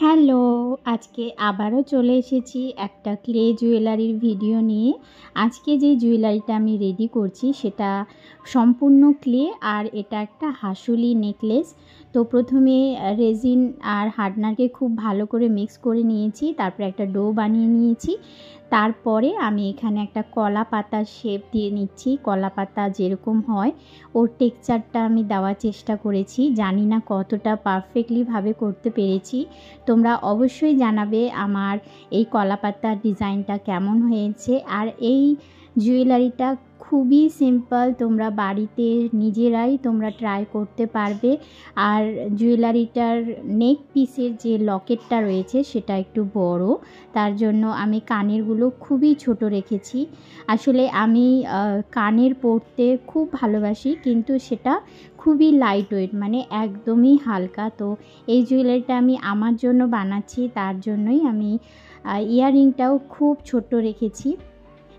Hello, আজকে আবারও চলে এসেছি একটা ক্লে জুয়েলারির ভিডিও নিয়ে। আজকে যে জুয়েলারিটা আমি রেডি করছি সেটা সম্পূর্ণ ক্লে, আর এটা একটা হাসুলি নেকলেস। তো প্রথমে রেজিন আর হার্ডনারকে খুব ভালো করে মিক্স করে নিয়েছি, তারপরে একটা ডো বানিয়ে নিয়েছি। তারপরে আমি এখানে একটা কলা পাতার শেপ দিয়ে নিচ্ছি। কলা পাতা যেরকম হয় ওর টেক্সচারটা আমি দেওয়ার চেষ্টা করেছি, জানি না কতটা পারফেক্টলিভাবে করতে পেরেছি। তোমরা অবশ্যই জানাবে আমার এই কলাপাতার ডিজাইনটা কেমন হয়েছে। আর এই জুয়েলারিটা খুবই সিম্পল, তোমরা বাড়িতে নিজেরাই ট্রাই করতে পারবে। আর জুয়েলারিটার নেক পিসের যে লকেটটা রয়েছে সেটা একটু বড়, তার জন্য আমি কানেরগুলো খুবই ছোট রেখেছি। আসলে আমি কানের পরতে খুব ভালোবাসি, কিন্তু সেটা খুবই লাইট ওয়েট, মানে একদমই হালকা। তো এই জুয়েলারিটা আমি আমার জন্য বানাচ্ছি, তার জন্যই আমি ইয়াররিংটাও খুব ছোট রেখেছি।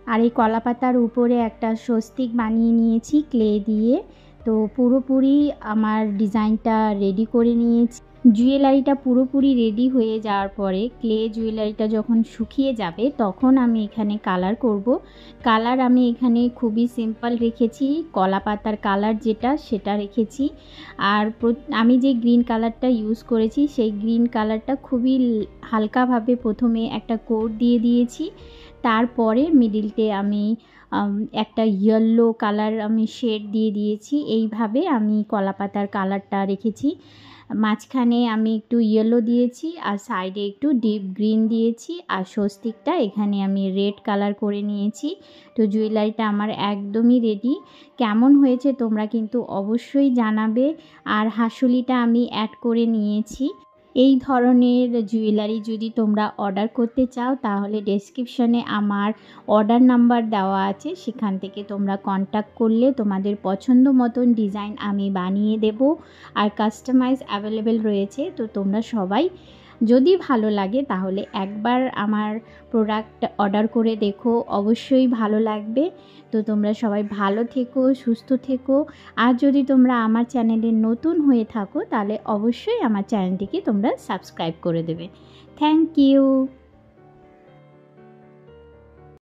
আর এই কলাপাতার উপরে একটা স্বস্তিক বানিয়ে নিয়েছি ক্লে দিয়ে। তো পুরোপুরি আমার ডিজাইনটা রেডি করে নিয়েছি। জুয়েলারিটা পুরোপুরি রেডি হয়ে যাওয়ার পরে ক্লে জুয়েলারিটা যখন শুকিয়ে যাবে তখন আমি এখানে কালার করব। কালার আমি এখানে খুবই সিম্পল রেখেছি, কলা পাতার কালার যেটা সেটা রেখেছি। আর আমি যে গ্রিন কালারটা ইউজ করেছি সেই গ্রিন কালারটা খুবই হালকাভাবে প্রথমে একটা কোট দিয়ে দিয়েছি, তারপরে মিডিলতে আমি একটা ইয়েলো কালার আমি শেড দিয়ে দিয়েছি। এইভাবে আমি কলা পাতার কালারটা রেখেছি। মাঝখানে আমি একটু ইয়েলো দিয়েছি আর সাইডে একটু ডিপ গ্রিন দিয়েছি, আর স্বস্তিকটা এখানে আমি রেড কালার করে নিয়েছি। তো জুয়েলারিটা আমার একদমই রেডি। কেমন হয়েছে তোমরা কিন্তু অবশ্যই জানাবে। আর হাসুলিটা আমি অ্যাড করে নিয়েছি। এই ধরনের জুয়েলারি যদি তোমরা অর্ডার করতে চাও তাহলে ডেসক্রিপশনে আমার অর্ডার নাম্বার দেওয়া আছে, সেখান থেকে তোমরা কন্ট্যাক্ট করলে তোমাদের পছন্দ মতন ডিজাইন আমি বানিয়ে দেব। আর কাস্টমাইজ অ্যাভেলেবেল রয়েছে। তো তোমরা সবাই যদি ভালো লাগে তাহলে একবার আমার প্রোডাক্ট অর্ডার করে দেখো, অবশ্যই ভালো লাগবে। তো তোমরা সবাই ভালো থেকো, সুস্থ থেকো। আর যদি তোমরা আমার চ্যানেলে নতুন হয়ে থাকো তাহলে অবশ্যই আমার চ্যানেলটিকে তোমরা সাবস্ক্রাইব করে দেবে। Thank you.